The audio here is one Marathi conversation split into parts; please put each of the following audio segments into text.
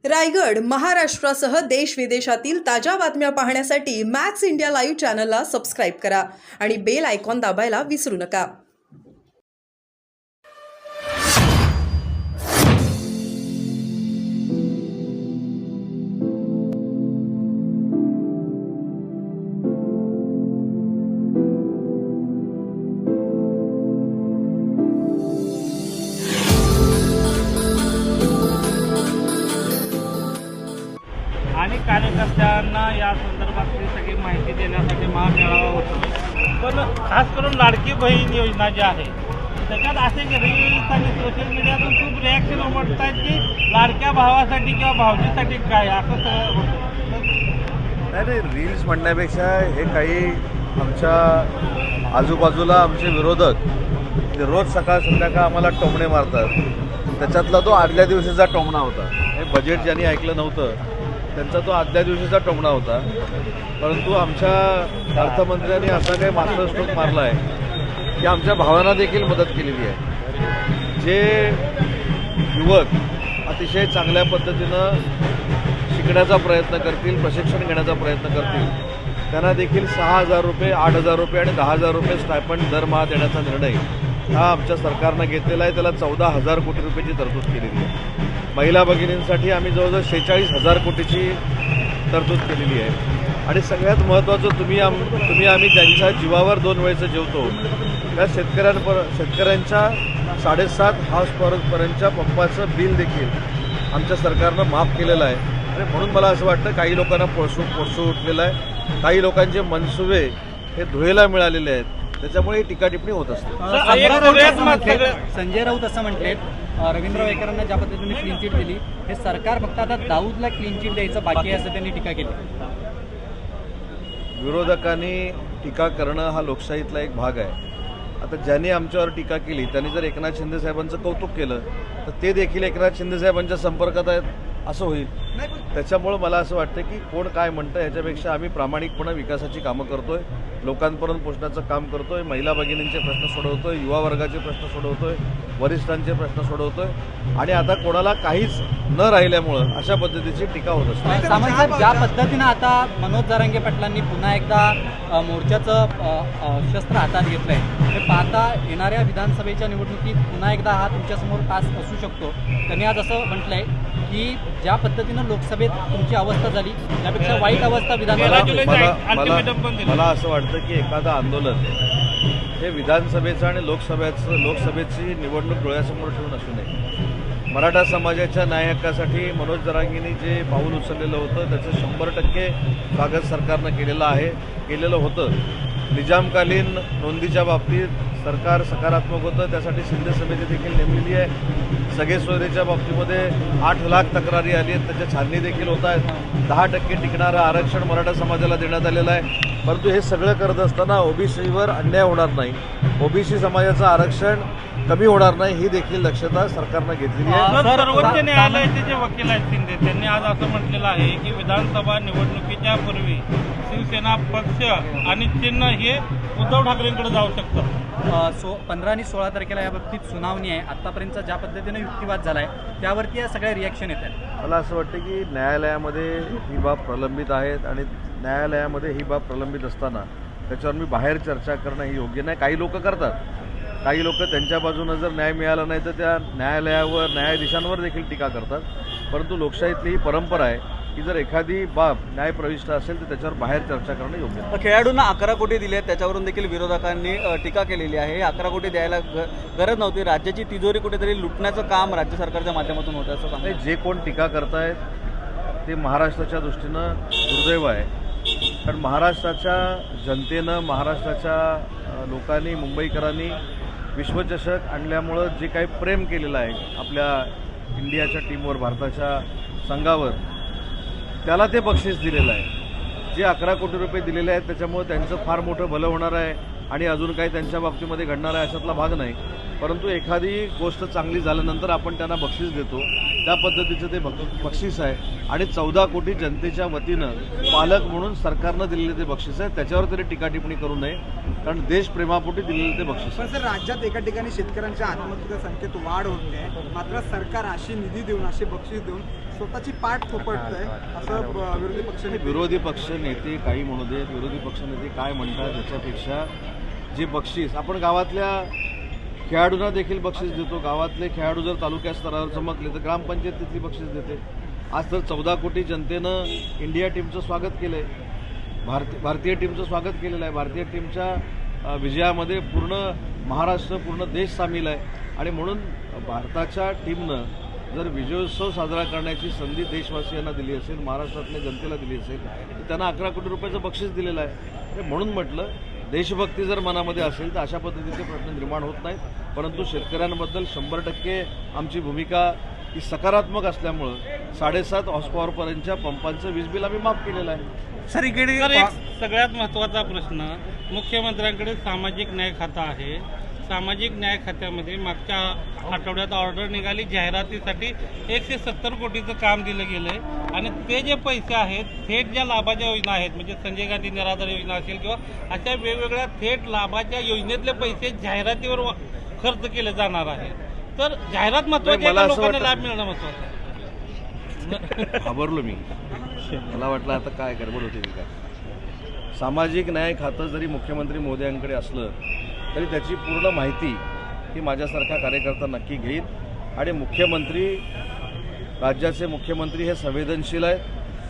रायगड, महाराष्ट्रासह देश विदेशातील ताज्या बातम्या पाहण्यासाठी मॅक्स इंडिया लाईव्ह चॅनलला सबस्क्राईब करा आणि बेल आयकॉन दाबायला विसरू नका. आणि कार्यकर्त्यांना या संदर्भातली सगळी माहिती देण्यासाठी महामेळावा होतो. पण खास करून लाडकी बहीण योजना जी आहे त्याच्यात असे रील्स आणि सोशल मीडियातून खूप रिॲक्शन उमटत आहेत की लाडक्या भावासाठी किंवा भावजीसाठी काय असं सगळं होतं. नाही, रील्स म्हणण्यापेक्षा हे काही आमच्या आजूबाजूला आमचे विरोधक ते रोज सकाळ संध्याकाळ आम्हाला टोमणे मारतात. त्याच्यातला तो आदल्या दिवशीचा टोमणा होता. हे बजेट ज्यांनी ऐकलं नव्हतं त्यांचा तो आदल्या दिवशीचा टोमणा होता. परंतु आमच्या अर्थमंत्र्यांनी असा काही मास्टर स्ट्रोक मारला आहे की आमच्या भावांना देखील मदत केलेली आहे. जे युवक अतिशय चांगल्या पद्धतीनं शिकण्याचा प्रयत्न करतील, प्रशिक्षण घेण्याचा प्रयत्न करतील त्यांना देखील 6,000 रुपये, 8,000 रुपये आणि 10,000 रुपये स्टायपंड दरमहा देण्याचा निर्णय हा आमच्या सरकारनं घेतलेला आहे. त्याला 14,000 कोटी रुपयाची तरतूद केलेली आहे. महिला भगिनींसाठी आम्ही जवळजवळ 46,000 कोटीची तरतूद केलेली आहे. आणि सगळ्यात महत्त्वाचं तुम्ही आम्ही ज्यांच्या जीवावर 2 वेळेचं जेवतो त्या शेतकऱ्यांच्या 7.5 हॉर्सपावरपर्यंतच्या पंपाचं बिल देखील आमच्या सरकारनं माफ केलेलं आहे. आणि म्हणून मला असं वाटतं काही लोकांना पोळसू उठलेलं आहे, काही लोकांचे मनसुबे हे धुळेला मिळालेले आहेत. त्याच्यामुळे ही टीका टिप्पणी होत असते. संजय राऊत असं म्हटले रवींद्र वेकरांना ज्या पद्धतीने क्लीन चिट दिली हे सरकार फक्त आता दाऊदला क्लीन चिट द्यायचं बाकी आहे असं त्यांनी टीका केली. विरोधकांनी टीका करणं हा लोकशाहीतला एक भाग आहे. आता ज्यांनी आमच्यावर टीका केली त्यांनी जर एकनाथ शिंदे साहेबांचं कौतुक केलं तर ते देखील एकनाथ शिंदे साहेबांच्या संपर्कात आहेत असं होईल. त्याच्यामुळं मला असं वाटतं की कोण काय म्हणतं याच्यापेक्षा आम्ही प्रामाणिकपणे विकासाची कामं करतोय, लोकांपर्यंत पोहोचण्याचं काम करतोय, महिला भगिनींचे प्रश्न सोडवतोय, युवा वर्गाचे प्रश्न सोडवतोय, वरिष्ठांचे प्रश्न सोडवतोय. आणि आता कोणाला काहीच न राहिल्यामुळं अशा पद्धतीची टीका होत असते. सामंत साहेब, ज्या पद्धतीनं आता मनोज जरांगे पाटलांनी पुन्हा एकदा मोर्चाचं शस्त्र हातात घेतलंय हे पाहता येणाऱ्या विधानसभेच्या निवडणुकीत पुन्हा एकदा हा तुमच्यासमोर टास्क असू शकतो. त्यांनी आज असं म्हटलंय की ज्या पद्धतीनं लोकसभेत तुमची अवस्था झाली त्यापेक्षा वाईट अवस्था विधानसभेत. मला असं वाटतं की एखादं आंदोलन हे विधानसभेचं आणि लोकसभेची निवडणूक डोळ्यासमोर ठेवून असू नये. मराठा समाजाच्या न्याय हक्कासाठी मनोज जरांगेंनी जे पाऊल उचललेलं होतं त्याचं 100% स्वागत सरकारनं केलेलं होतं. निजामकालीन नोंदीच्या बाबतीत सरकार सकारात्मक होतं, त्यासाठी शिंदे समिती देखील नेमलेली आहे. सगळे सोयरीच्या बाबतीमध्ये 8 लाख तक्रारी आली आहेत, त्याच्या छाननी देखील होत आहेत. 10% टिकणारं आरक्षण मराठा समाजाला देण्यात आलेलं आहे. परंतु हे सगळं करत असताना ओबीसीवर अन्याय होणार नाही, ओबीसी समाजाचं आरक्षण कमी होणार नाही ही देखील दक्षता सरकारनं घेतलेली आहे. सर्वोच्च न्यायालयाचे जे वकील आहेत शिंदे त्यांनी आज असं म्हटलेलं आहे की विधानसभा निवडणुकीच्या पूर्वी शिवसेना पक्ष आणि चिन्ह हे उद्धव ठाकरेंकडे जाऊ शकतं. 15 आणि 16 तारखेला याबाबतीत सुनावणी आहे. आतापर्यंत ज्या पद्धतीने युक्तिवाद झाला आहे त्यावरती या सगळ्या रिॲक्शन येत आहेत. मला असं वाटतं की न्यायालयामध्ये ही बाब प्रलंबित आहेत आणि न्यायालयामध्ये ही बाब प्रलंबित असताना त्याच्यावर मी बाहेर चर्चा करणं हे योग्य नाही. काही लोक करतात, काही लोक त्यांच्या बाजूनं जर न्याय मिळाला नाही तर त्या न्यायालयावर, न्यायाधीशांवर देखील टीका करतात. परंतु लोकशाहीतली ही परंपरा आहे की जर एखादी बाब न्यायप्रविष्ट असेल तर त्याच्यावर बाहेर चर्चा करणं योग्य आहे. खेळाडूंना 11 कोटी दिले आहेत त्याच्यावरून देखील विरोधकांनी टीका केलेली आहे. 11 कोटी द्यायला गरज नव्हती, राज्याची तिजोरी कुठेतरी लुटण्याचं काम राज्य सरकारच्या माध्यमातून होतं असं सांगतात. जे कोण टीका करतायत ते महाराष्ट्राच्या दृष्टीनं दुर्दैव आहे. कारण महाराष्ट्राच्या जनतेनं, महाराष्ट्राच्या लोकांनी, मुंबईकरांनी विश्वचषक आणल्यामुळं जे काही प्रेम केलेलं आहे आपल्या इंडियाच्या टीमवर, भारताच्या संघावर, त्याला ते बक्षीस दिलेलं आहे. जे 11 कोटी रुपये दिलेले आहेत त्याच्यामुळे त्यांचं फार मोठं भलं होणार आहे आणि अजून काही त्यांच्या बाबतीमध्ये घडणार आहे अशातला भाग नाही. परंतु एखादी गोष्ट चांगली झाल्यानंतर आपण त्यांना बक्षीस देतो, त्या पद्धतीचं ते बक्षीस आहे. आणि 14 कोटी जनतेच्या वतीनं पालक म्हणून सरकारनं दिलेले ते बक्षीस आहे. त्याच्यावर तरी टीका टिप्पणी करू नये, कारण देशप्रेमापोटी दिलेले ते बक्षीस पण आहे. सर, राज्यात एका ठिकाणी शेतकऱ्यांच्या आत्महत्येच्या संख्येत वाढ होते, मात्र सरकार अशी निधी देऊन, असे बक्षीस देऊन स्वतःची पाठ थोपटतंय असं विरोधी पक्षाने. विरोधी पक्षनेते काही म्हणू देत, विरोधी पक्षनेते काय म्हणतात याच्यापेक्षा जे बक्षीस आपण गावातल्या खेळाडूंना देखील बक्षीस देतो. गावातले खेळाडू जर तालुक्या स्तरावर चमकले तर ग्रामपंचायत तिथली बक्षीस देते. आज तर 14 कोटी जनतेनं इंडिया टीमचं स्वागत केलं आहे, भारतीय टीमचं स्वागत केलेलं आहे. भारतीय टीमच्या विजयामध्ये पूर्ण महाराष्ट्र, पूर्ण देश सामील आहे. आणि म्हणून भारताच्या टीमनं जर विजयोत्सव साजरा करण्याची संधी देशवासियांना दिली असेल, महाराष्ट्रातल्या जनतेला दिली असेल, तर त्यांना 11 कोटी रुपयाचं बक्षीस दिलेलं आहे. म्हणून म्हटलं, देशभक्ती जर मनामध्ये असेल तर अशा पद्धतीचे प्रश्न निर्माण होत नाहीत. परंतु शेतकऱ्यांबद्दल 100% आमची भूमिका ही सकारात्मक असल्यामुळं 7.5 हॉर्सपॉवरपर्यंतच्या पंपांचं वीज बिल आम्ही माफ केलेलं आहे. सर, इकडे एक सगळ्यात महत्त्वाचा प्रश्न, मुख्यमंत्र्यांकडे सामाजिक न्याय खातं आहे. सामाजिक न्याय खात्यामध्ये मागच्या आठवड्यात ऑर्डर निघाली, जाहिरातीसाठी 170 कोटीचं काम दिलं गेलं आहे. आणि ते जे पैसे आहेत, थेट ज्या लाभाच्या योजना आहेत, म्हणजे संजय गांधी निराधार योजना असेल किंवा अशा वेगवेगळ्या थेट लाभाच्या योजनेतले पैसे जाहिरातीवर खर्च केले जाणार आहे. तर जाहिरात महत्त्वाची आहे, लोकांना लाभ मिळणं महत्त्वाचं आहे. घाबरलो मी, मला वाटलं आता काय गडबड होते की काय. सामाजिक न्याय खातं जरी मुख्यमंत्री मोदयांकडे असलं तरी त्याची पूर्ण माहिती ही माझ्यासारखा कार्यकर्ता नक्की घेईल. आणि मुख्यमंत्री, राज्याचे मुख्यमंत्री हे संवेदनशील आहे.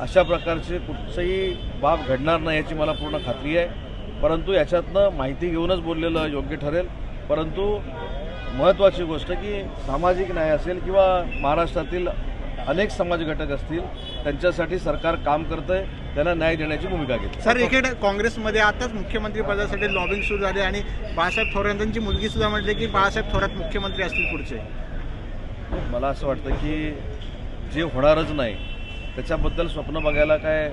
अशा प्रकारचे कुठचंही बाब घडणार नाही याची मला पूर्ण खात्री आहे. परंतु याच्यातनं माहिती घेऊनच बोललेलं योग्य ठरेल. परंतु महत्त्वाची गोष्ट की सामाजिक न्याय असेल किंवा महाराष्ट्रातील अनेक समाज घटक असतील, त्यांच्यासाठी सरकार काम करतंय, त्यांना न्याय देण्याची भूमिका घेते. सर, इकडे काँग्रेसमध्ये आताच मुख्यमंत्री पदासाठी लॉबिंग सुरू झाली आणि बाळासाहेब थोरातांची मुलगी सुद्धा म्हटले की बाळासाहेब थोरात मुख्यमंत्री असतील पुढचे. मला असं वाटतं की जे होणारच नाही त्याच्याबद्दल स्वप्न बघायला काय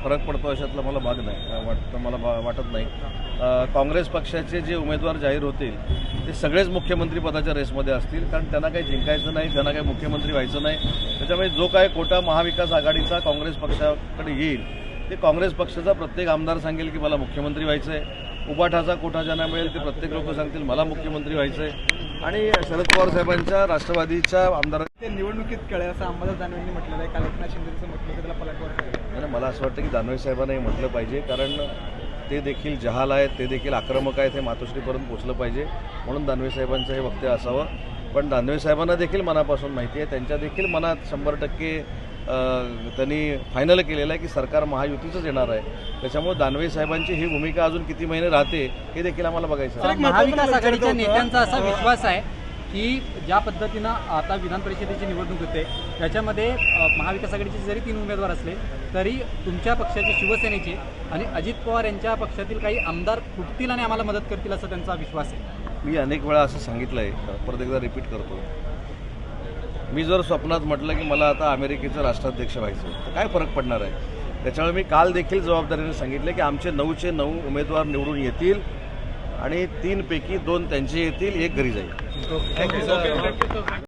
फरक पडतो अशातला मला भाग नाही मला वाटत नाही. काँग्रेस पक्षाचे जे उमेदवार जाहीर होतील ते सगळेच मुख्यमंत्री पदाच्या रेसमध्ये असतील, कारण त्यांना काही जिंकायचं नाही, त्यांना काही मुख्यमंत्री व्हायचं नाही. त्याच्यामुळे जो काय कोटा महाविकास आघाडीचा काँग्रेस पक्षाकडे येईल ते काँग्रेस पक्षाचा प्रत्येक आमदार सांगेल की मला मुख्यमंत्री व्हायचं आहे. उबाठाचा कोटा ज्यांना मिळेल ते प्रत्येक लोक सांगतील मला मुख्यमंत्री व्हायचं आहे. आणि शरद पवार साहेबांच्या राष्ट्रवादीच्या आमदार ते निवडणुकीत कळेल असं अंबादास दानवेंनी म्हटलेलं आहे. काल एकनाथ शिंदेचं म्हटलं की त्याला पलटवार. आणि मला असं वाटतं की दानवे साहेबांना हे म्हटलं पाहिजे, कारण ते देखील जहाल आहेत, ते देखील आक्रमक आहेत, हे मातोश्रीपर्यंत पोचलं पाहिजे. म्हणून दानवे साहेबांचं हे वक्तव्य असावं. पण दानवे साहेबांना देखील मनापासून माहिती आहे, त्यांच्या देखील मनात 100% त्यांनी फायनल केलेलं आहे की सरकार महायुतीचंच येणार आहे. त्याच्यामुळे दानवे साहेबांची ही भूमिका अजून किती महिने राहते हे देखील आम्हाला बघायचं आहे. महाविकास आघाडीच्या नेत्यांचा असा विश्वास आहे की ज्या पद्धतीनं आता विधान परिषदेची निवडणूक होते त्याच्यामध्ये महाविकास आघाडीचे जरी 3 उमेदवार असले तरी तुमच्या पक्षाचे, शिवसेनेचे आणि अजित पवार यांच्या पक्षातील काही आमदार फुटतील आणि आम्हाला मदत करतील असं त्यांचा विश्वास आहे. मी अनेक वेळा असं सांगितलं आहे, परत एकदा रिपीट करतो. मी जर स्वप्नात म्हटलं की मला आता अमेरिकेचं राष्ट्राध्यक्ष व्हायचं तर काय फरक पडणार आहे. त्याच्यामुळे मी काल देखील जबाबदारीने सांगितलं की आमचे 9चे 9 उमेदवार निवडून येतील आणि 3 पैकी 2 त्यांचे येतील, 1 घरी जाईल. Thank you sir.